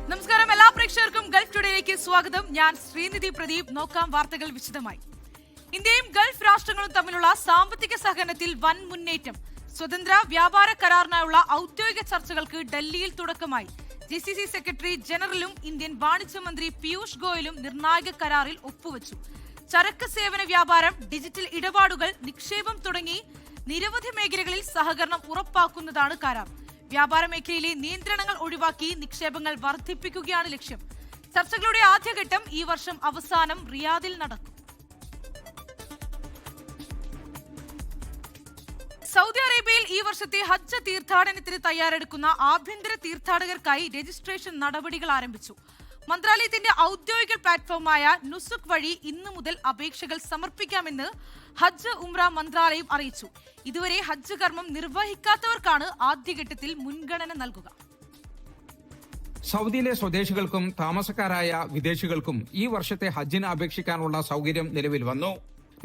നമസ്കാരം, എല്ലാ പ്രേക്ഷകർക്കും ഗൾഫ് ടുഡേയിലേക്ക് സ്വാഗതം. ഞാൻ ശ്രീനിധി പ്രദീപ്. നോക്കാം വാർത്തകൾ വിശദമായി. ഇന്ത്യയും ഗൾഫ് രാഷ്ട്രങ്ങളും തമ്മിലുള്ള സാമ്പത്തിക സഹകരണത്തിൽ വൻ മുന്നേറ്റം. സ്വതന്ത്ര വ്യാപാര കരാറിനായുള്ള ഔദ്യോഗിക ചർച്ചകൾക്ക് ഡൽഹിയിൽ തുടക്കമായി. GCC സെക്രട്ടറി ജനറലും ഇന്ത്യൻ വാണിജ്യ മന്ത്രി പീയൂഷ് ഗോയലും നിർണായക കരാറിൽ ഒപ്പുവച്ചു. ചരക്ക് സേവന വ്യാപാരം, ഡിജിറ്റൽ ഇടപാടുകൾ, നിക്ഷേപം തുടങ്ങി നിരവധി മേഖലകളിൽ സഹകരണം ഉറപ്പാക്കുന്നതാണ് കരാർ. വ്യാപാര മേഖലയിലെ നിയന്ത്രണങ്ങൾ ഒഴിവാക്കി നിക്ഷേപങ്ങൾ വർദ്ധിപ്പിക്കുകയാണ് ലക്ഷ്യം. ചർച്ചകളുടെ ആദ്യഘട്ടം ഈ വർഷം അവസാനം റിയാദിൽ നടക്കും. സൗദി അറേബ്യയിൽ ഈ വർഷത്തെ ഹജ്ജ് തീർത്ഥാടനത്തിന് തയ്യാറെടുക്കുന്ന ആഭ്യന്തര തീർത്ഥാടകർക്കായി രജിസ്ട്രേഷൻ നടപടികൾ ആരംഭിച്ചു. മന്ത്രാലയത്തിന്റെ ഔദ്യോഗിക പ്ലാറ്റ്ഫോമായ നുസുക് വഴി ഇന്നു മുതൽ അപേക്ഷകൾ സമർപ്പിക്കാമെന്ന് ഹജ്ജ് ഉംറ മന്ത്രാലയം അറിയിച്ചു. ഇതുവരെ ഹജ്ജ് കർമ്മം നിർവഹിക്കാത്തവർക്കാണ് ആദ്യഘട്ടത്തിൽ മുൻഗണന നൽകുക. സൗദിയിലെ സ്വദേശികൾക്കും താമസക്കാരായ വിദേശികൾക്കും ഈ വർഷത്തെ ഹജ്ജിന് അപേക്ഷിക്കാനുള്ള സൗകര്യം നിലവിൽ വന്നു.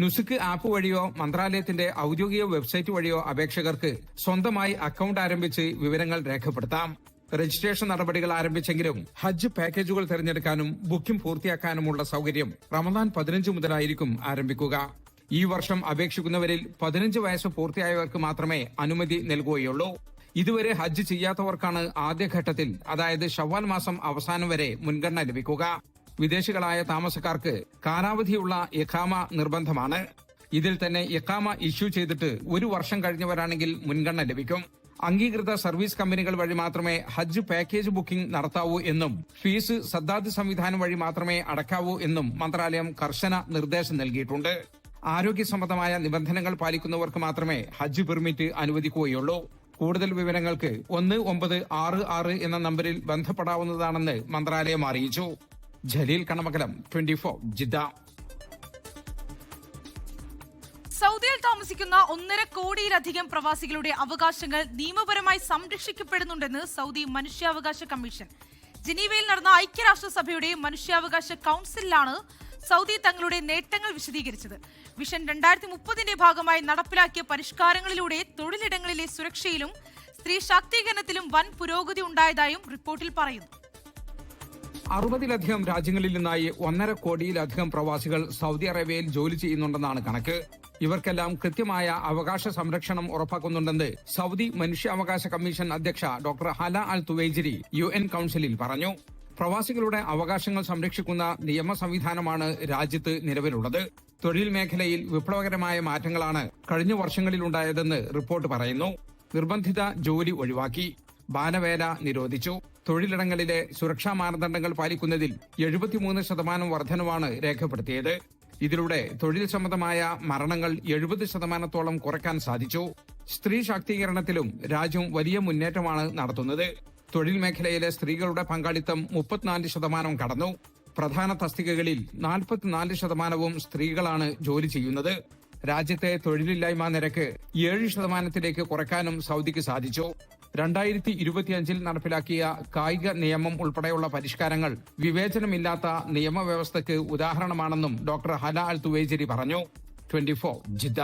നുസുക്ക് ആപ്പ് വഴിയോ മന്ത്രാലയത്തിന്റെ ഔദ്യോഗിക വെബ്സൈറ്റ് വഴിയോ അപേക്ഷകർക്ക് സ്വന്തമായി അക്കൌണ്ട് ആരംഭിച്ച് വിവരങ്ങൾ രേഖപ്പെടുത്താം. രജിസ്ട്രേഷൻ നടപടികൾ ആരംഭിച്ചെങ്കിലും ഹജ്ജ് പാക്കേജുകൾ തിരഞ്ഞെടുക്കാനും ബുക്കിംഗ് പൂർത്തിയാക്കാനുമുള്ള സൗകര്യം റമദാൻ 15 മുതലായിരിക്കും ആരംഭിക്കുക. ഈ വർഷം അപേക്ഷിക്കുന്നവരിൽ 15 വയസ്സ് പൂർത്തിയായവർക്ക് മാത്രമേ അനുമതി നൽകുകയുള്ളൂ. ഇതുവരെ ഹജ്ജ് ചെയ്യാത്തവർക്കാണ് ആദ്യഘട്ടത്തിൽ, അതായത് ശവ്വാൽ മാസം അവസാനം വരെ മുൻഗണന ലഭിക്കുക. വിദേശികളായ താമസക്കാർക്ക് കാലാവധിയുള്ള ഇഖാമ നിർബന്ധമാണ്. ഇതിൽ തന്നെ ഇഖാമ ഇഷ്യൂ ചെയ്തിട്ട് 1 വർഷം കഴിഞ്ഞവരാണെങ്കിൽ മുൻഗണന ലഭിക്കും. അംഗീകൃത സർവീസ് കമ്പനികൾ വഴി മാത്രമേ ഹജ്ജ് പാക്കേജ് ബുക്കിംഗ് നടത്താവൂ എന്നും ഫീസ് സദ്ദാദ് സംവിധാനം വഴി മാത്രമേ അടക്കാവൂ എന്നും മന്ത്രാലയം കർശന നിർദ്ദേശം നൽകിയിട്ടുണ്ട്. ആരോഗ്യ സംബന്ധമായ നിബന്ധനകൾ പാലിക്കുന്നവർക്ക് മാത്രമേ ഹജ്ജ് പെർമിറ്റ് അനുവദിക്കുകയുള്ളൂ. കൂടുതൽ വിവരങ്ങൾക്ക് 1966 എന്ന നമ്പറിൽ ബന്ധപ്പെടാവുന്നതാണെന്ന് മന്ത്രാലയം അറിയിച്ചു. ജലീൽ കണമകലം, 24 ജിദ്ദ. സൗദിയിൽ താമസിക്കുന്ന 1.5 കോടിയിലധികം പ്രവാസികളുടെ അവകാശങ്ങൾ നിയമപരമായി സംരക്ഷിക്കപ്പെടുന്നുണ്ടെന്ന് സൗദി മനുഷ്യാവകാശ കമ്മീഷൻ. ജനീവയിൽ നടന്ന ഐക്യരാഷ്ട്രസഭയുടെ മനുഷ്യാവകാശ കൌൺസിലാണ് സൗദി തങ്ങളുടെ നേട്ടങ്ങൾ വിശദീകരിച്ചത്. വിഷൻ 2030ന്റെ ഭാഗമായി നടപ്പിലാക്കിയ പരിഷ്കാരങ്ങളിലൂടെ തൊഴിലിടങ്ങളിലെ സുരക്ഷയിലും സ്ത്രീ ശാക്തീകരണത്തിലും വൻ പുരോഗതി ഉണ്ടായതായും റിപ്പോർട്ടിൽ പറയുന്നു. 60-ലധികം രാജ്യങ്ങളിൽ നിന്നായി 1.5 കോടിയിലധികം പ്രവാസികൾ സൗദി അറേബ്യയിൽ ജോലി ചെയ്യുന്നുണ്ടെന്നാണ് കണക്ക്. ഇവർക്കെല്ലാം കൃത്യമായ അവകാശ സംരക്ഷണം ഉറപ്പാക്കുന്നുണ്ടെന്ന് സൗദി മനുഷ്യാവകാശ കമ്മീഷൻ അധ്യക്ഷ ഡോക്ടർ ഹല അൽ തുവൈജിരി UN കൌൺസിലിൽ പറഞ്ഞു. പ്രവാസികളുടെ അവകാശങ്ങൾ സംരക്ഷിക്കുന്ന നിയമ സംവിധാനമാണ് രാജ്യത്ത് നിലവിലുള്ളത്. തൊഴിൽ മേഖലയിൽ വിപ്ലവകരമായ മാറ്റങ്ങളാണ് കഴിഞ്ഞ വർഷങ്ങളിലുണ്ടായതെന്ന് റിപ്പോർട്ട് പറയുന്നു. നിർബന്ധിത ജോലി ഒഴിവാക്കി, ബാലവേല നിരോധിച്ചു, തൊഴിലിടങ്ങളിലെ സുരക്ഷാ മാനദണ്ഡങ്ങൾ പാലിക്കുന്നതിൽ 73% വർധനവാണ് രേഖപ്പെടുത്തിയത്. ഇതിലൂടെ തൊഴിൽ സംബന്ധമായ മരണങ്ങൾ 70% കുറയ്ക്കാൻ സാധിച്ചു. സ്ത്രീ ശാക്തീകരണത്തിലും രാജ്യം വലിയ മുന്നേറ്റമാണ് നടത്തുന്നത്. തൊഴിൽ മേഖലയിലെ സ്ത്രീകളുടെ പങ്കാളിത്തം 34% കടന്നു. പ്രധാന തസ്തികകളിൽ 44% സ്ത്രീകളാണ് ജോലി ചെയ്യുന്നത്. രാജ്യത്തെ തൊഴിലില്ലായ്മ നിരക്ക് 7% കുറയ്ക്കാനും സൗദിക്ക് സാധിച്ചു. 2025 നടപ്പിലാക്കിയ കായിക നിയമം ഉൾപ്പെടെയുള്ള പരിഷ്കാരങ്ങൾ വിവേചനമില്ലാത്ത നിയമവ്യവസ്ഥയ്ക്ക് ഉദാഹരണമാണെന്നും ഡോക്ടർ ഹല അൽ തുവൈജിരി പറഞ്ഞു. 24 ജിദ്ദ.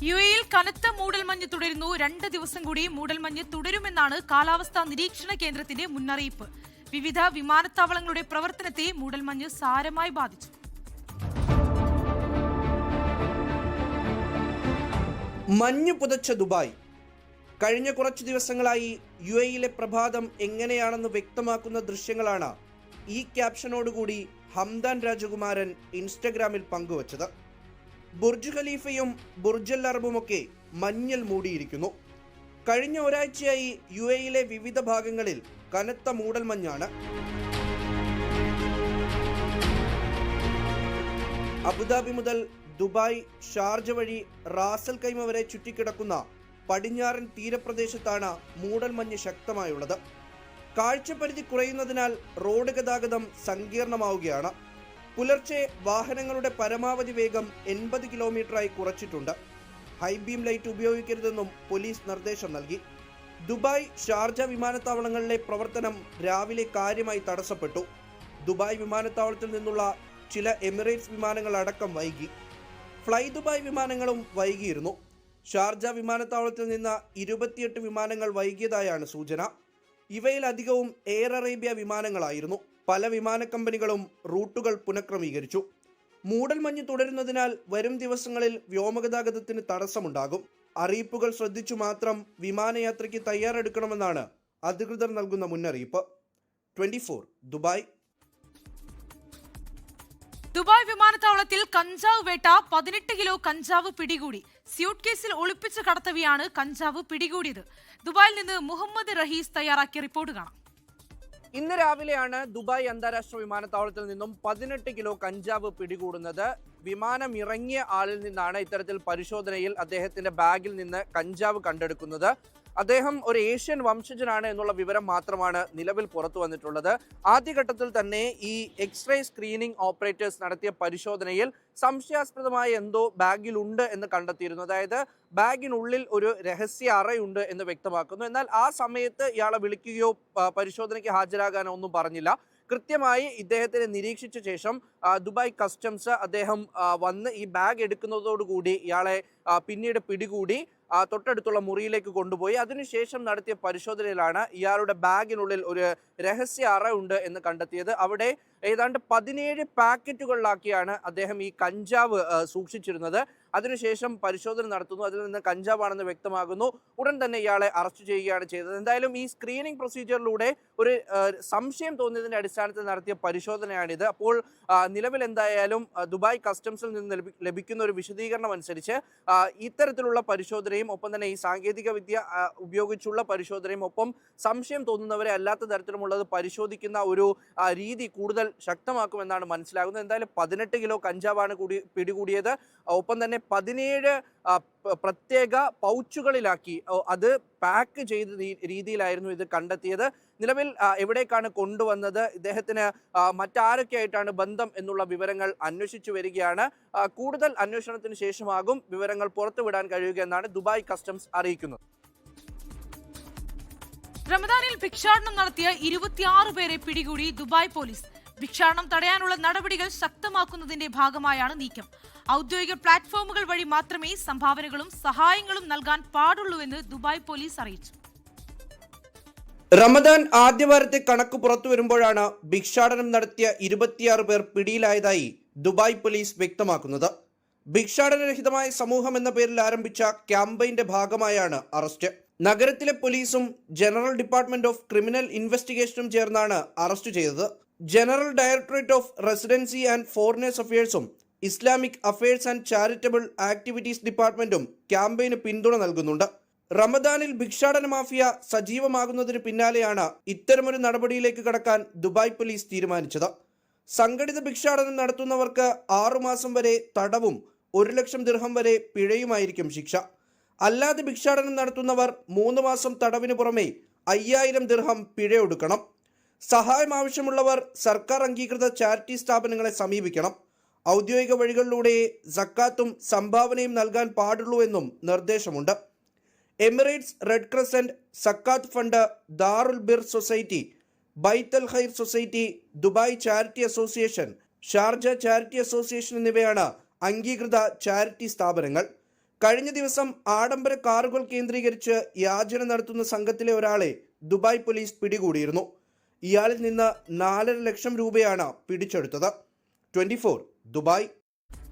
UAEയിൽ കനത്ത മൂടൽമഞ്ഞ് തുടരുന്നു. 2 ദിവസം കൂടി മൂടൽമഞ്ഞ് തുടരുമെന്നാണ് കാലാവസ്ഥാ നിരീക്ഷണ കേന്ദ്രത്തിന്റെ മുന്നറിയിപ്പ്. വിവിധ വിമാനത്താവളങ്ങളുടെ പ്രവർത്തനത്തെ മൂടൽമഞ്ഞ് സാരമായി ബാധിച്ചു. മഞ്ഞ് പുതച്ച ദുബായ്. കഴിഞ്ഞ കുറച്ചു ദിവസങ്ങളായി UAEയിലെ പ്രഭാതം എങ്ങനെയാണെന്ന് വ്യക്തമാക്കുന്ന ദൃശ്യങ്ങളാണ് ഈ ക്യാപ്ഷനോടുകൂടി ഹംദാൻ രാജകുമാരൻ ഇൻസ്റ്റഗ്രാമിൽ പങ്കുവച്ചത്. ബുർജ് ഖലീഫയും ബുർജൽ അറബുമൊക്കെ മഞ്ഞിൽ മൂടിയിരിക്കുന്നു. കഴിഞ്ഞ ഒരാഴ്ചയായി UAEയിലെ വിവിധ ഭാഗങ്ങളിൽ കനത്ത മൂടൽമഞ്ഞാണ്. അബുദാബി മുതൽ ദുബായ്, ഷാർജ വഴി റാസൽ കൈമ വരെ ചുറ്റിക്കിടക്കുന്ന പടിഞ്ഞാറൻ തീരപ്രദേശത്താണ് മൂടൽമഞ്ഞ് ശക്തമായുള്ളത്. കാഴ്ചപരിധി കുറയുന്നതിനാൽ റോഡ് ഗതാഗതം സങ്കീർണമാവുകയാണ്. പുലർച്ചെ വാഹനങ്ങളുടെ പരമാവധി വേഗം 80 കിലോമീറ്ററായി കുറച്ചിട്ടുണ്ട്. ഹൈബീം ലൈറ്റ് ഉപയോഗിക്കരുതെന്നും പോലീസ് നിർദ്ദേശം നൽകി. ദുബായ്, ഷാർജ വിമാനത്താവളങ്ങളിലെ പ്രവർത്തനം രാവിലെ കാര്യമായി തടസ്സപ്പെട്ടു. ദുബായ് വിമാനത്താവളത്തിൽ നിന്നുള്ള ചില എമിറേറ്റ്സ് വിമാനങ്ങൾ അടക്കം വൈകി. ഫ്ലൈ ദുബായ് വിമാനങ്ങളും വൈകിയിരുന്നു. ഷാർജ വിമാനത്താവളത്തിൽ നിന്ന് 28 വിമാനങ്ങൾ വൈകിയതായാണ് സൂചന. ഇവയിലധികവും എയർ അറേബ്യ വിമാനങ്ങളായിരുന്നു. പല വിമാന കമ്പനികളും റൂട്ടുകൾ പുനഃക്രമീകരിച്ചു. മൂടൽമഞ്ഞ് തുടരുന്നതിനാൽ വരും ദിവസങ്ങളിൽ വ്യോമഗതാഗതത്തിന് തടസ്സമുണ്ടാകും. അറിയിപ്പുകൾ ശ്രദ്ധിച്ചു മാത്രം വിമാനയാത്രയ്ക്ക് തയ്യാറെടുക്കണമെന്നാണ് അധികൃതർ നൽകുന്ന മുന്നറിയിപ്പ്. 24 ദുബായ്. ദുബായ് വിമാനത്താവളത്തിൽ കഞ്ചാവ് വേട്ട. 18 കിലോ കഞ്ചാവ് പിടികൂടി. സ്യൂട്ട് കേസിൽ ഒളിപ്പിച്ച് കടത്തവെയാണ് കഞ്ചാവ് പിടികൂടിയത്. ദുബായിൽ നിന്ന് മുഹമ്മദ് റഹീസ് തയ്യാറാക്കിയ റിപ്പോർട്ട് കാണാം. ഇന്ന് രാവിലെയാണ് ദുബായ് അന്താരാഷ്ട്ര വിമാനത്താവളത്തിൽ നിന്നും 18 കിലോ കഞ്ചാവ് പിടികൂടുന്നത്. വിമാനം ഇറങ്ങിയ ആളിൽ നിന്നാണ് ഇത്തരത്തിൽ പരിശോധനയിൽ അദ്ദേഹത്തിന്റെ ബാഗിൽ നിന്ന് കഞ്ചാവ് കണ്ടെടുക്കുന്നത്. അദ്ദേഹം ഒരു ഏഷ്യൻ വംശജനാണ് എന്നുള്ള വിവരം മാത്രമാണ് നിലവിൽ പുറത്തു വന്നിട്ടുള്ളത്. ആദ്യഘട്ടത്തിൽ തന്നെ ഈ എക്സ്റേ സ്ക്രീനിംഗ് ഓപ്പറേറ്റേഴ്സ് നടത്തിയ പരിശോധനയിൽ സംശയാസ്പദമായ എന്തോ ബാഗിലുണ്ട് എന്ന് കണ്ടെത്തിയിരുന്നു. അതായത് ബാഗിനുള്ളിൽ ഒരു രഹസ്യ അറയുണ്ട് എന്ന് വ്യക്തമാക്കുന്നു. എന്നാൽ ആ സമയത്ത് ഇയാളെ വിളിക്കുകയോ പരിശോധനയ്ക്ക് ഹാജരാകാനോ ഒന്നും പറഞ്ഞില്ല. കൃത്യമായി ഇദ്ദേഹത്തിനെ നിരീക്ഷിച്ച ശേഷം ദുബായ് കസ്റ്റംസ് അദ്ദേഹം വന്ന് ഈ ബാഗ് എടുക്കുന്നതോടുകൂടി ഇയാളെ പിന്നീട് പിടികൂടി തൊട്ടടുത്തുള്ള മുറിയിലേക്ക് കൊണ്ടുപോയി. അതിനുശേഷം നടത്തിയ പരിശോധനയിലാണ് ഇയാളുടെ ബാഗിനുള്ളിൽ ഒരു രഹസ്യ അറ ഉണ്ട് എന്ന് കണ്ടെത്തിയത്. അവിടെ ഏതാണ്ട് 17 പാക്കറ്റുകളിലാക്കിയാണ് അദ്ദേഹം ഈ കഞ്ചാവ് സൂക്ഷിച്ചിരുന്നത്. അതിനുശേഷം പരിശോധന നടത്തുന്നു. അതിൽ നിന്ന് കഞ്ചാവാണെന്ന് വ്യക്തമാകുന്നു. ഉടൻ തന്നെ ഇയാളെ അറസ്റ്റ് ചെയ്യുകയാണ് ചെയ്തത്. എന്തായാലും ഈ സ്ക്രീനിംഗ് പ്രൊസീജിയറിലൂടെ ഒരു സംശയം തോന്നിയതിന്റെ അടിസ്ഥാനത്തിൽ നടത്തിയ പരിശോധനയാണിത്. അപ്പോൾ നിലവിൽ എന്തായാലും ദുബായ് കസ്റ്റംസിൽ നിന്ന് ലഭിക്കുന്ന ഒരു വിശദീകരണം അനുസരിച്ച് ഇത്തരത്തിലുള്ള പരിശോധനയും ഒപ്പം തന്നെ ഈ സാങ്കേതിക വിദ്യ ഉപയോഗിച്ചുള്ള പരിശോധനയും ഒപ്പം സംശയം തോന്നുന്നവരെ അല്ലാത്ത തരത്തിലുമുള്ളത് പരിശോധിക്കുന്ന ഒരു രീതി കൂടുതൽ ശക്തമാക്കുമെന്നാണ് മനസ്സിലാകുന്നത്. എന്തായാലും 18 കിലോ കഞ്ചാവാണ് പിടികൂടിയത്. ഒപ്പം തന്നെ 17 പ്രത്യേക പൗച്ചുകളിലാക്കി അത് പാക്ക് ചെയ്ത രീതിയിലായിരുന്നു ഇത് കണ്ടെത്തിയത്. നിലവിൽ എവിടേക്കാണ് കൊണ്ടുവന്നത്, ഇദ്ദേഹത്തിന് മറ്റാരൊക്കെയായിട്ടാണ് ബന്ധം എന്നുള്ള വിവരങ്ങൾ അന്വേഷിച്ചു വരികയാണ്. കൂടുതൽ അന്വേഷണത്തിന് ശേഷമാകും വിവരങ്ങൾ പുറത്തുവിടാൻ കഴിയുക എന്നാണ് ദുബായ് കസ്റ്റംസ് അറിയിക്കുന്നത്. റമദാനിൽ ഭിക്ഷാടനം നടത്തിയ 26 പേരെ പിടികൂടി ദുബായ് പോലീസ്. ഭിക്ഷാടനം തടയാനുള്ള നടപടികൾ ശക്തമാക്കുന്നതിന്റെ ഭാഗമായാണ് നീക്കം. ഔദ്യോഗിക പ്ലാറ്റ്ഫോമുകൾ വഴി മാത്രമേ സംഭാവനകളും സഹായങ്ങളും നൽകാൻ പാടുള്ളൂവെന്ന് ദുബായ് പോലീസ് അറിയിച്ചു. റമദാൻ ആദ്യവാരത്തെ കണക്ക് പുറത്തു വരുമ്പോഴാണ് ഭിക്ഷാടനം നടത്തിയ 26 പേർ പിടിയിലായതായി ദുബായ് പോലീസ് വ്യക്തമാക്കുന്നത്. ഭിക്ഷാടനരഹിതമായ സമൂഹം എന്ന പേരിൽ ആരംഭിച്ച ക്യാമ്പയിന്റെ ഭാഗമായാണ് അറസ്റ്റ്. നഗരത്തിലെ പോലീസും ജനറൽ ഡിപ്പാർട്ട്മെന്റ് ഓഫ് ക്രിമിനൽ ഇൻവെസ്റ്റിഗേഷനും ചേർന്നാണ് അറസ്റ്റ് ചെയ്തത്. General directorate of residency and foreigners അഫയേഴ്സും Islamic affairs and charitable activities ഡിപ്പാർട്ട്മെന്റും ക്യാമ്പയിന് പിന്തുണ നൽകുന്നുണ്ട്. റമദാനിൽ ഭിക്ഷാടന മാഫിയ സജീവമാകുന്നതിന് പിന്നാലെയാണ് ഇത്തരമൊരു നടപടിയിലേക്ക് കടക്കാൻ ദുബായ് പോലീസ് തീരുമാനിച്ചത്. സംഘടിത ഭിക്ഷാടനം നടത്തുന്നവർക്ക് 6 മാസം വരെ തടവും 1 ലക്ഷം ദിർഹം വരെ പിഴയുമായിരിക്കും ശിക്ഷ. അല്ലാതെ ഭിക്ഷാടനം നടത്തുന്നവർ 3 മാസം തടവിന് പുറമെ 5000 ദിർഹം പിഴയൊടുക്കണം. സഹായം ആവശ്യമുള്ളവർ സർക്കാർ അംഗീകൃത ചാരിറ്റി സ്ഥാപനങ്ങളെ സമീപിക്കണം. ഔദ്യോഗിക വഴികളിലൂടെ സക്കാത്തും സംഭാവനയും നൽകാൻ പാടുള്ളൂ എന്നും നിർദ്ദേശമുണ്ട്. എമിറേറ്റ്സ് റെഡ് ക്രസന്റ്, സക്കാത്ത് ഫണ്ട്, ദാറുൽ ബിർ സൊസൈറ്റി, ബൈത്ത് അൽ ഖൈർ society, Dubai charity association, Sharjah charity association എന്നിവയാണ് അംഗീകൃത ചാരിറ്റി സ്ഥാപനങ്ങൾ. കഴിഞ്ഞ ദിവസം ആഡംബര കാറുകൾ കേന്ദ്രീകരിച്ച് യാചന നടത്തുന്ന സംഘത്തിലെ ഒരാളെ ദുബായ് പോലീസ് പിടികൂടിയിരുന്നു. ഇയാളിൽ നിന്ന് 4.5 ലക്ഷം രൂപയാണ് പിടിച്ചെടുത്തത്. 24 ദുബായ്.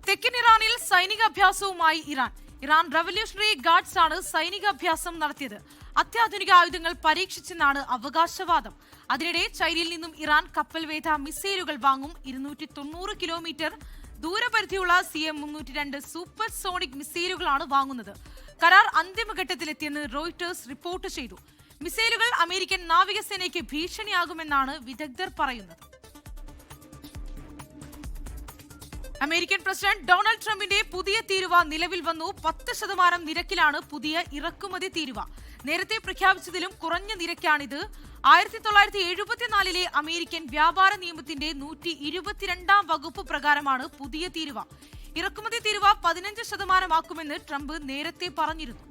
തെക്കൻ ഇറാനിൽ സൈനികാഭ്യാസവുമായി ഇറാൻ റവല്യൂഷണറി ഗാർഡ്സ് ആണ് സൈനികാഭ്യാസം നടത്തിയത്. അത്യാധുനിക ആയുധങ്ങൾ പരീക്ഷിച്ചെന്നാണ് അവകാശവാദം. അതിനിടെ ചൈനയിൽ നിന്നും ഇറാൻ കപ്പൽവേധ മിസൈലുകൾ വാങ്ങും. 290 കിലോമീറ്റർ ദൂരപരിധിയുള്ള CM-302 സൂപ്പർ സോണിക് മിസൈലുകളാണ് വാങ്ങുന്നത്. കരാർ അന്തിമഘട്ടത്തിലെത്തിയെന്ന് റോയിട്ടേഴ്സ് റിപ്പോർട്ട് ചെയ്തു. മിസൈലുകൾ അമേരിക്കൻ നാവികസേനയ്ക്ക് ഭീഷണിയാകുമെന്നാണ് വിദഗ്ധർ പറയുന്നത്. അമേരിക്കൻ പ്രസിഡന്റ് ഡൊണാൾഡ് ട്രംപിന്റെ പുതിയ തീരുവ നിലവിൽ വന്നു. 10% നിരക്കിലാണ് പുതിയ ഇറക്കുമതി തീരുവ. നേരത്തെ പ്രഖ്യാപിച്ചതിലും കുറഞ്ഞ നിരക്കാണിത്. 1974 അമേരിക്കൻ വ്യാപാര നിയമത്തിന്റെ 122 വകുപ്പ് പ്രകാരമാണ് പുതിയ തീരുവ. ഇറക്കുമതി തീരുവ 15% ട്രംപ് നേരത്തെ പറഞ്ഞിരുന്നു.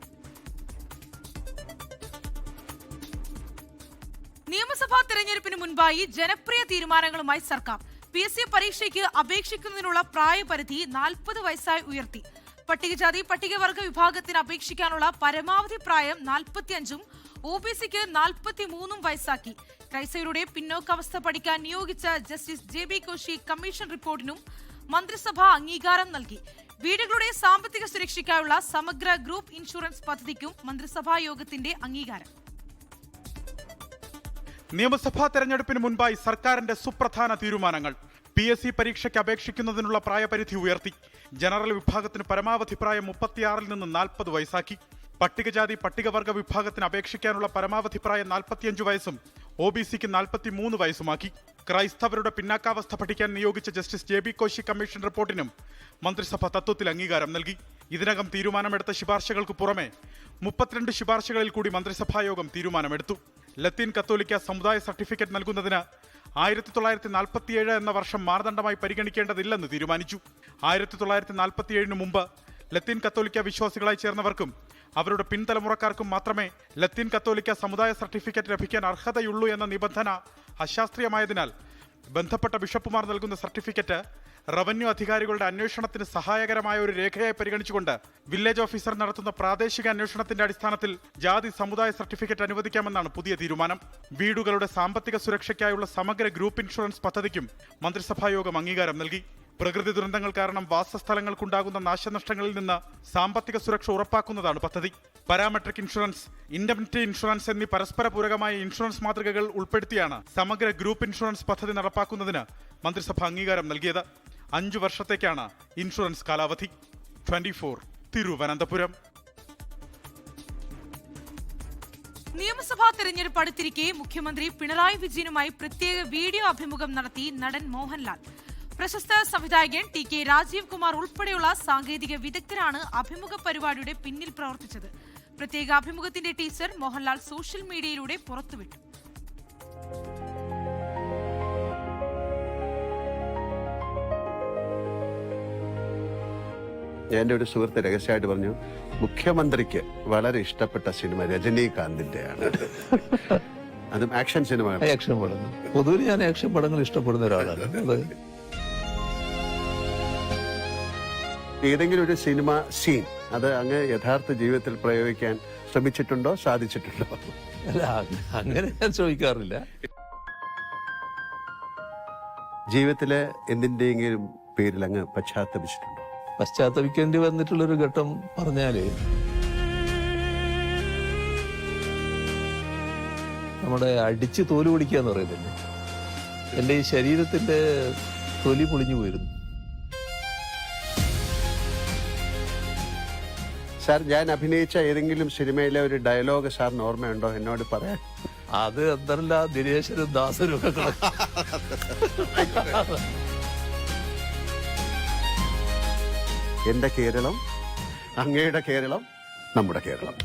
നിയമസഭാ തെരഞ്ഞെടുപ്പിന് മുൻപായി ജനപ്രിയ തീരുമാനങ്ങളുമായി സർക്കാർ. PSC പരീക്ഷയ്ക്ക് അപേക്ഷിക്കുന്നതിനുള്ള പ്രായപരിധി 40 വയസ്സായി ഉയർത്തി. പട്ടികജാതി പട്ടികവർഗ വിഭാഗത്തിന് അപേക്ഷിക്കാനുള്ള പരമാവധി പ്രായം 45ഉം OBCക്ക് 43 വയസ്സാക്കി. ക്രൈസ്തവരുടെ പിന്നോക്കാവസ്ഥ പഠിക്കാൻ നിയോഗിച്ച ജസ്റ്റിസ് JB കോശി കമ്മീഷൻ റിപ്പോർട്ടിനും മന്ത്രിസഭ അംഗീകാരം നൽകി. വീടുകളുടെ സാമ്പത്തിക സുരക്ഷയ്ക്കായുള്ള സമഗ്ര ഗ്രൂപ്പ് ഇൻഷുറൻസ് പദ്ധതിക്കും മന്ത്രിസഭാ യോഗത്തിന്റെ അംഗീകാരം. നിയമസഭാ തെരഞ്ഞെടുപ്പിന് മുൻപായി സർക്കാരിന്റെ സുപ്രധാന തീരുമാനങ്ങൾ. PSC പരീക്ഷയ്ക്ക് അപേക്ഷിക്കുന്നതിനുള്ള പ്രായപരിധി ഉയർത്തി. ജനറൽ വിഭാഗത്തിന് പരമാവധി പ്രായം 36 നിന്ന് 40 വയസ്സാക്കി. പട്ടികജാതി പട്ടികവർഗ വിഭാഗത്തിന് അപേക്ഷിക്കാനുള്ള പരമാവധി പ്രായം 45 വയസ്സും OBCക്ക് 43 വയസ്സുമാക്കി. ക്രൈസ്തവരുടെ പിന്നാക്കാവസ്ഥ പഠിക്കാൻ നിയോഗിച്ച ജസ്റ്റിസ് JB കോശി കമ്മീഷൻ റിപ്പോർട്ടിനും മന്ത്രിസഭ തത്വത്തിൽ അംഗീകാരം നൽകി. ഇതിനകം തീരുമാനമെടുത്ത ശുപാർശകൾക്ക് പുറമെ 32 ശുപാർശകളിൽ കൂടി മന്ത്രിസഭായോഗം തീരുമാനമെടുത്തു. ലത്തീൻ കത്തോലിക്ക സമുദായ സർട്ടിഫിക്കറ്റ് നൽകുന്നതിന് 1947 എന്ന വർഷം മാനദണ്ഡമായി പരിഗണിക്കേണ്ടതില്ലെന്ന് തീരുമാനിച്ചു. 1947 മുമ്പ് ലത്തീൻ കത്തോലിക്ക വിശ്വാസികളായി ചേർന്നവർക്കും അവരുടെ പിൻതലമുറക്കാർക്കും മാത്രമേ ലത്തീൻ കത്തോലിക്ക സമുദായ സർട്ടിഫിക്കറ്റ് ലഭിക്കാൻ അർഹതയുള്ളൂ എന്ന നിബന്ധന അശാസ്ത്രീയമായതിനാൽ ബന്ധപ്പെട്ട ബിഷപ്പുമാർ നൽകുന്ന സർട്ടിഫിക്കറ്റ് റവന്യൂ അധികാരികളുടെ അന്വേഷണത്തിന് സഹായകരമായ ഒരു രേഖയായി പരിഗണിച്ചുകൊണ്ട് വില്ലേജ് ഓഫീസർ നടത്തുന്ന പ്രാദേശിക അന്വേഷണത്തിന്റെ അടിസ്ഥാനത്തിൽ ജാതി സമുദായ സർട്ടിഫിക്കറ്റ് അനുവദിക്കാമെന്നാണ് പുതിയ തീരുമാനം. വീടുകളുടെ സാമ്പത്തിക സുരക്ഷയ്ക്കായുള്ള സമഗ്ര ഗ്രൂപ്പ് ഇൻഷുറൻസ് പദ്ധതിക്കും മന്ത്രിസഭായോഗം അംഗീകാരം നൽകി. പ്രകൃതി ദുരന്തങ്ങൾ കാരണം വാസസ്ഥലങ്ങൾക്കുണ്ടാകുന്ന നാശനഷ്ടങ്ങളിൽ നിന്ന് സാമ്പത്തിക സുരക്ഷ ഉറപ്പാക്കുന്നതാണ് പദ്ധതി. പാരാമെട്രിക് ഇൻഷുറൻസ്, ഇൻഡെംനിറ്റി ഇൻഷുറൻസ് എന്നീ പരസ്പര പൂരകമായ ഇൻഷുറൻസ് മാതൃകകൾ ഉൾപ്പെടുത്തിയാണ് സമഗ്ര ഗ്രൂപ്പ് ഇൻഷുറൻസ് പദ്ധതി നടപ്പാക്കുന്നതിന് മന്ത്രിസഭ അംഗീകാരം നൽകിയത്. 5 വർഷത്തേക്കാണ് ഇൻഷുറൻസ് കാലാവധി. 24 തിരുവനന്തപുരം. നിയമസഭാ തെരഞ്ഞെടുപ്പ് അടുത്തിരിക്കെ മുഖ്യമന്ത്രി പിണറായി വിജയനുമായി പ്രത്യേക വീഡിയോ അഭിമുഖം നടത്തി നടൻ മോഹൻലാൽ. പ്രശസ്ത സംവിധായകൻ TK രാജീവ് കുമാർ ഉൾപ്പെടെയുള്ള സാങ്കേതിക വിദഗ്ധരാണ് അഭിമുഖ പരിപാടിയുടെ പിന്നിൽ പ്രവർത്തിച്ചത്. പ്രത്യേക അഭിമുഖത്തിന്റെ ടീസർ മോഹൻലാൽ സോഷ്യൽ മീഡിയയിലൂടെ പുറത്തുവിട്ടു. എൻ്റെ ഒരു സുഹൃത്ത് രഹസ്യമായിട്ട് പറഞ്ഞു, മുഖ്യമന്ത്രിക്ക് വളരെ ഇഷ്ടപ്പെട്ട സിനിമ രജനീകാന്തിന്റെയാണ്. അതും ആക്ഷൻ സിനിമ. ആക്ഷൻ പടങ്ങൾ പൊതുവെ ഞാൻ ആക്ഷൻ പടങ്ങൾ ഇഷ്ടപ്പെടുന്ന ഒരാളാണ്. അത് ഏതെങ്കിലും ഒരു സിനിമ സീൻ അത് അങ്ങ് യഥാർത്ഥ ജീവിതത്തിൽ പ്രയോഗിക്കാൻ ശ്രമിച്ചിട്ടുണ്ടോ, സാധിച്ചിട്ടുണ്ടോ? അല്ല, അങ്ങനെ ഞാൻ ചോദിക്കാറില്ല. ജീവിതത്തിലെ എന്തിന്റെയെങ്കിലും പേരിൽ അങ്ങ് പശ്ചാത്തപിച്ചിട്ടുണ്ടോ? പശ്ചാത്തപിക്കേണ്ടി വന്നിട്ടുള്ളൊരു ഘട്ടം പറഞ്ഞാല് നമ്മുടെ അടിച്ച് തോല് പൊളിക്കുക എന്ന് പറയുന്നില്ലേ, എൻ്റെ ഈ ശരീരത്തിന്റെ തൊലി പൊളിഞ്ഞു പോയിരുന്നു. സാർ, ഞാൻ അഭിനയിച്ച ഏതെങ്കിലും സിനിമയിലെ ഒരു ഡയലോഗ് സാറിന് ഓർമ്മയുണ്ടോ? എന്നോട് പറയാൻ. അത് എന്തല്ല ദിനേശനും ദാസനും ഒക്കെ കിടക്കും. എന്റെ കേരളം, അങ്ങയുടെ കേരളം, നമ്മുടെ കേരളം.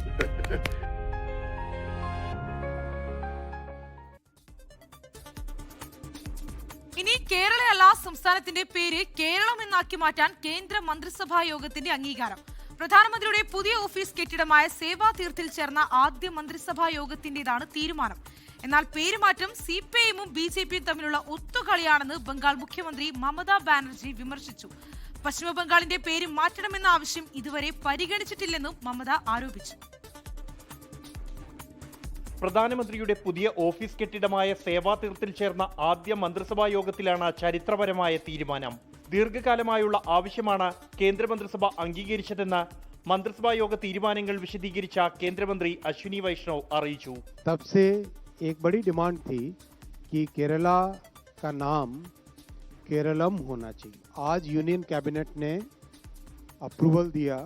ഇനി കേരളയല്ല സംസ്ഥാനത്തിന്റെ പേര് കേരളം എന്നാക്കി മാറ്റാൻ കേന്ദ്ര മന്ത്രിസഭാ യോഗത്തിന്റെ അംഗീകാരം. പ്രധാനമന്ത്രിയുടെ പുതിയ ഓഫീസ് കെട്ടിടമായ സേവാതീർത്തിൽ ചേർന്ന ആദ്യ മന്ത്രിസഭാ യോഗത്തിന്റേതാണ് തീരുമാനം. എന്നാൽ പേരുമാറ്റം CPIM-ഉം BJP-യും തമ്മിലുള്ള ഒത്തുകളിയാണെന്ന് ബംഗാൾ മുഖ്യമന്ത്രി മമതാ ബാനർജി വിമർശിച്ചു. പശ്ചിമ ബംഗാളിന്റെ പേര് മാറ്റണമെന്ന ആവശ്യം ഇതുവരെ പരിഗണിച്ചിട്ടില്ലെന്നും മമത ആരോപിച്ചു. പ്രധാനമന്ത്രിയുടെ പുതിയ ഓഫീസ് കെട്ടിടമായ സേവാതീർത്തിൽ ചേർന്ന ആദ്യ മന്ത്രിസഭാ യോഗത്തിലാണ് ചരിത്രപരമായ തീരുമാനം. ദീർഘകാലമായുള്ള ആവശ്യമാണ് കേന്ദ്രമന്ത്രിസഭ അംഗീകരിച്ചതെന്ന് മന്ത്രിസഭാ യോഗ തീരുമാനങ്ങൾ വിശദീകരിച്ച കേന്ദ്രമന്ത്രി അശ്വിനി വൈഷ്ണവ് അറിയിച്ചു. तब से एक बड़ी डिमांड थी कि केरला का नाम केरलम होना चाहिए. आज यूनियन कैबिनेट ने अप्रूवल दिया.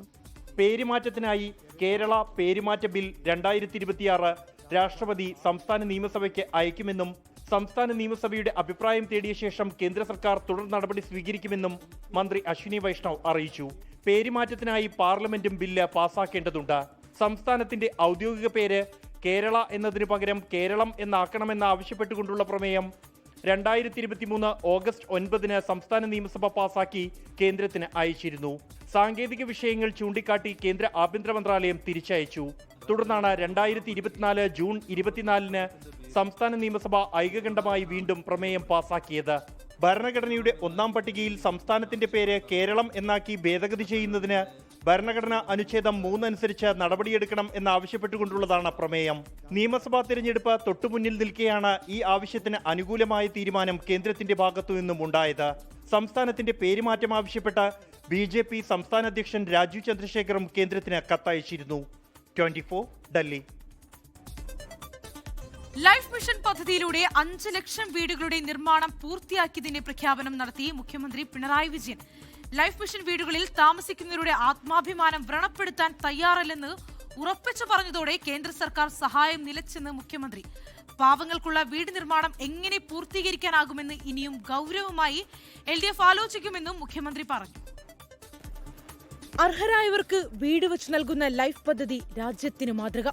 പേരുമാറ്റത്തിനായി കേരള പേരുമാറ്റ ബിൽ 2026 രാഷ്ട്രപതി സംസ്ഥാന നിയമസഭയ്ക്ക് അയക്കുമെന്നും സംസ്ഥാന നിയമസഭയുടെ അഭിപ്രായം തേടിയ ശേഷം കേന്ദ്ര സർക്കാർ തുടർ നടപടി സ്വീകരിക്കുമെന്നും മന്ത്രി അശ്വിനി വൈഷ്ണവ് അറിയിച്ചു. പേരുമാറ്റത്തിനായി പാർലമെന്റും ബില്ല് പാസാക്കേണ്ടതുണ്ട്. സംസ്ഥാനത്തിന്റെ ഔദ്യോഗിക പേര് കേരള എന്നതിനു പകരം കേരളം എന്നാക്കണമെന്ന് ആവശ്യപ്പെട്ടുകൊണ്ടുള്ള പ്രമേയം 2023 ഓഗസ്റ്റ് 9 സംസ്ഥാന നിയമസഭ പാസാക്കി കേന്ദ്രത്തിന് അയച്ചിരുന്നു. സാങ്കേതിക വിഷയങ്ങൾ ചൂണ്ടിക്കാട്ടി കേന്ദ്ര ആഭ്യന്തര മന്ത്രാലയം തിരിച്ചയച്ചു. തുടർന്നാണ് 2024 ജൂൺ 24 സംസ്ഥാന നിയമസഭ ഐകകണ്ഠമായി വീണ്ടും പ്രമേയം പാസാക്കിയത്. ഭരണഘടനയുടെ 1-ാം പട്ടികയിൽ സംസ്ഥാനത്തിന്റെ പേര് കേരളം എന്നാക്കി ഭേദഗതി ചെയ്യുന്നതിന് ഭരണഘടനാ അനുച്ഛേദം 3 അനുസരിച്ച് നടപടിയെടുക്കണം എന്നാവശ്യപ്പെട്ടുകൊണ്ടുള്ളതാണ് പ്രമേയം. നിയമസഭാ തിരഞ്ഞെടുപ്പ് തൊട്ടുമുന്നിൽ നിൽക്കെയാണ് ഈ ആവശ്യത്തിന് അനുകൂലമായ തീരുമാനം കേന്ദ്രത്തിന്റെ ഭാഗത്തു നിന്നും ഉണ്ടായത്. സംസ്ഥാനത്തിന്റെ പേരുമാറ്റം ആവശ്യപ്പെട്ട് BJP സംസ്ഥാന അധ്യക്ഷൻ രാജീവ് ചന്ദ്രശേഖറും കേന്ദ്രത്തിന് കത്തയച്ചിരുന്നു. 24 ഡൽഹി. ലൈഫ് മിഷൻ പദ്ധതിയിലൂടെ 5 ലക്ഷം വീടുകളുടെ നിർമ്മാണം പൂർത്തിയാക്കിയതിന്റെ പ്രഖ്യാപനം നടത്തി മുഖ്യമന്ത്രി പിണറായി വിജയൻ. ലൈഫ് മിഷൻ വീടുകളിൽ താമസിക്കുന്നവരുടെ ആത്മാഭിമാനം വ്രണപ്പെടുത്താൻ തയ്യാറല്ലെന്ന് ഉറപ്പിച്ചു പറഞ്ഞതോടെ കേന്ദ്ര സർക്കാർ സഹായം നിലച്ചെന്ന് മുഖ്യമന്ത്രി. പാവങ്ങൾക്കുള്ള വീട് നിർമ്മാണം എങ്ങനെ പൂർത്തീകരിക്കാനാകുമെന്ന് ഇനിയും ഗൗരവമായി LDF ആലോചിക്കുമെന്നും മുഖ്യമന്ത്രി പറഞ്ഞു. അർഹരായവർക്ക് വീട് വെച്ച് നൽകുന്ന ലൈഫ് പദ്ധതി രാജ്യത്തിന് മാതൃക.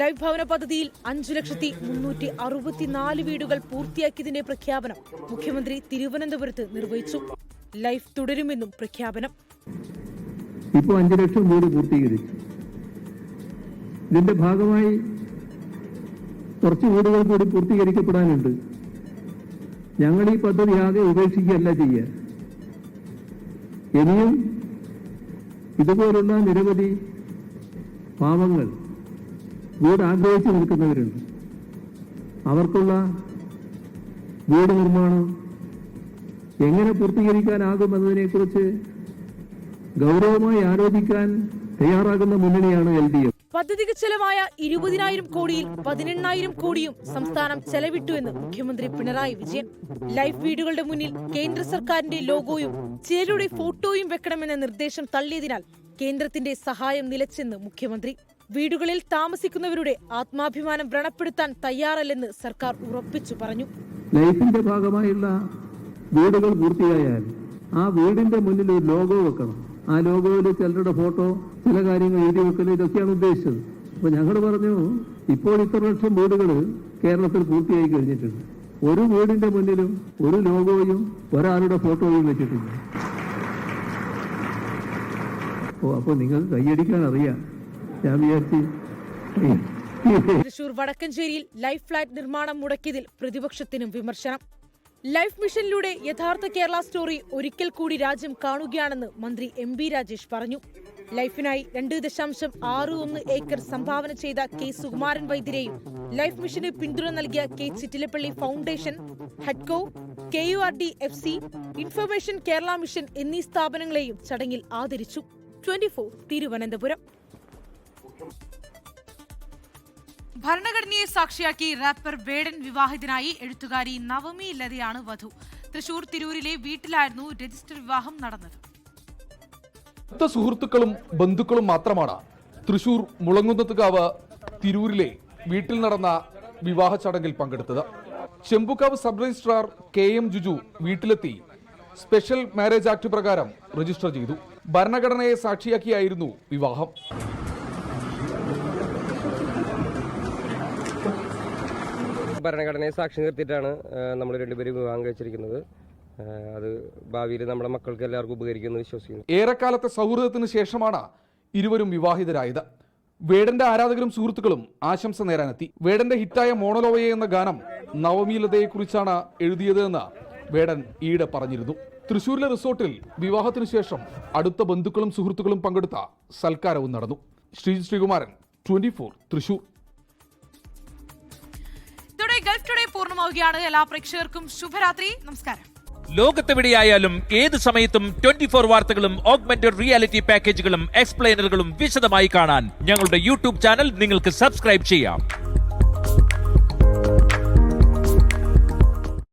ലൈഫ് ഭവന പദ്ധതിയിൽ 5,364 വീടുകൾ പൂർത്തിയാക്കിയതിന്റെ പ്രഖ്യാപനം മുഖ്യമന്ത്രി തിരുവനന്തപുരത്ത് നിർവഹിച്ചു. ലൈഫ് തുടരുമെന്നും പ്രഖ്യാപനം. ഇപ്പോൾ 5 ലക്ഷം വീട് പൂർത്തീകരിച്ചു. ഇതിന്റെ ഭാഗമായി കുറച്ച് വീടുകൾ കൂടി പൂർത്തീകരിക്കപ്പെടാനുണ്ട്. ഞങ്ങൾ ഈ പദ്ധതി ആകെ ഉപേക്ഷിക്കുകയല്ല ചെയ്യുക. ഇനിയും ഇതുപോലുള്ള നിരവധി പാവങ്ങൾ വീട് ആഗ്രഹിച്ചു നിൽക്കുന്നവരുണ്ട്. അവർക്കുള്ള വീട് നിർമ്മാണം എങ്ങനെ പൂർത്തീകരിക്കാനാകുമെന്നതിനെക്കുറിച്ച് ഗൗരവമായി ആലോചിക്കാൻ തയ്യാറാകുന്ന മുന്നണിയാണ് LDF. പദ്ധതിക്ക് ചെലവായ 20,000 കോടിയിൽ 18,000 കോടിയും സംസ്ഥാനം ചെലവിട്ടു എന്ന് മുഖ്യമന്ത്രി പിണറായി വിജയൻ. ലൈഫ് വീടുകളുടെ മുന്നിൽ കേന്ദ്ര സർക്കാരിന്റെ ലോഗോയും ചിലരുടെ ഫോട്ടോയും വെക്കണമെന്ന നിർദ്ദേശം തള്ളിയതിനാൽ കേന്ദ്രത്തിന്റെ സഹായം നിലച്ചെന്ന് മുഖ്യമന്ത്രി. വീടുകളിൽ താമസിക്കുന്നവരുടെ ആത്മാഭിമാനം വ്രണപ്പെടുത്താൻ തയ്യാറല്ലെന്ന് സർക്കാർ ഉറപ്പിച്ചു പറഞ്ഞു. ലൈഫിന്റെ ഭാഗമായുള്ള വീടുകൾ പൂർത്തിയായാൽ ആ വീടിന്റെ മുന്നിൽ ഒരു ലോഗോ വെക്കണം. ആ ലോഗോയിൽ ചിലരുടെ ഫോട്ടോ, ചില കാര്യങ്ങൾ എഴുതി വെക്കൽ, ഇതൊക്കെയാണ് ഉദ്ദേശിച്ചത്. അപ്പൊ ഞങ്ങൾ പറഞ്ഞു, ഇപ്പോൾ ഇത്ര ലക്ഷം വീടുകൾ കേരളത്തിൽ പൂർത്തിയായി കഴിഞ്ഞിട്ടുണ്ട്. ഒരു വീടിന്റെ മുന്നിലും ഒരു ലോഗോയും ഒരാളുടെ ഫോട്ടോയും വെച്ചിട്ടുണ്ട്. അപ്പൊ നിങ്ങൾ കൈയടിക്കാൻ അറിയാം. ഞാൻ വിചാരിച്ചു. തൃശൂർ വടക്കഞ്ചേരിയിൽ ലൈഫ് ഫ്ളാറ്റ് നിർമ്മാണം മുടക്കിയതിൽ പ്രതിപക്ഷത്തിനും വിമർശനം. ലൈഫ് മിഷനിലൂടെ യഥാർത്ഥ കേരള സ്റ്റോറി ഒരിക്കൽ കൂടി രാജ്യം കാണുകയാണെന്ന് മന്ത്രി MB രാജേഷ് പറഞ്ഞു. ലൈഫിനായി 2.61 ഏക്കർ സംഭാവന ചെയ്ത K സുകുമാരൻ വൈദ്യരെയും ലൈഫ് മിഷന് പിന്തുണ നൽകിയ K ചിറ്റിലപ്പള്ളി ഫൗണ്ടേഷൻ, ഹഡ്കോ, KURD FC, information Kerala mission എന്നീ സ്ഥാപനങ്ങളെയും ചടങ്ങിൽ ആദരിച്ചു. 24 തിരുവനന്തപുരം. ഭരണഘടനയെ സാക്ഷിയാക്കി റാപ്പർ വേടൻ വിവാഹിതനായി. എഴുത്തുകാരി നവമി ലതയാണ് വധു. തൃശൂർ തിരൂരിലെ വീട്ടിലായിരുന്നു രജിസ്റ്റർ വിവാഹം നടന്നത്. സുഹൃത്തുക്കളും ബന്ധുക്കളും മാത്രമാണ് തൃശൂർ മുളങ്ങുന്നത്തുകാവ് തിരൂരിലെ വീട്ടിൽ നടന്ന വിവാഹ ചടങ്ങിൽ പങ്കെടുത്തത്. ചെമ്പുക്കാവ് സബ് രജിസ്ട്രാർ KM ജുജു വീട്ടിലെത്തി സ്പെഷ്യൽ മാരേജ് ആക്ട് പ്രകാരം രജിസ്റ്റർ ചെയ്തു. ഭരണഘടനയെ സാക്ഷിയാക്കിയായിരുന്നു വിവാഹം. ഭരണഘടനയെ സാക്ഷി നിർത്തിയിട്ടാണ് നമ്മൾ രണ്ടുപേരും വിവാഹം കഴിച്ചിരിക്കുന്നത്. അത് ഭാവിയിൽ നമ്മുടെ മക്കൾക്ക് എല്ലാവർക്കും ഉപകരിക്കുമെന്ന് വിശ്വസിക്കുന്നു. ഏറെക്കാലത്തെ സൗഹൃദത്തിന് ശേഷമാണ് ഇരുവരും വിവാഹിതരായത്. വേടന്റെ ആരാധകരും സുഹൃത്തുക്കളും ആശംസ നേരാനെത്തി. വേടന്റെ ഹിറ്റായ മോണലോവയെ എന്ന ഗാനം നവമി ലതയെക്കുറിച്ചാണ് എഴുതിയത് എന്ന് വേടൻ ഈയിടെ പറഞ്ഞിരുന്നു. തൃശൂരിലെ റിസോർട്ടിൽ വിവാഹത്തിനു ശേഷം അടുത്ത ബന്ധുക്കളും സുഹൃത്തുക്കളും പങ്കെടുത്ത സൽക്കാരവും നടന്നു. ശ്രീകുമാരൻ, 24 തൃശൂർ. ഇതോടെ ഗൾഫ് ടുഡേ പൂർണ്ണമാവുകയാണ്. എല്ലാ പ്രേക്ഷകർക്കും ശുഭരാത്രി. നമസ്കാരം. ലോകത്തെവിടെയായാലും ഏത് സമയത്തും 24 വാർത്തകളും ഓഗ്മെന്റഡ് റിയാലിറ്റി പാക്കേജുകളും എക്സ്പ്ലെയിനറുകളും വിശദമായി കാണാൻ ഞങ്ങളുടെ YouTube ചാനൽ നിങ്ങൾക്ക് സബ്സ്ക്രൈബ് ചെയ്യാം.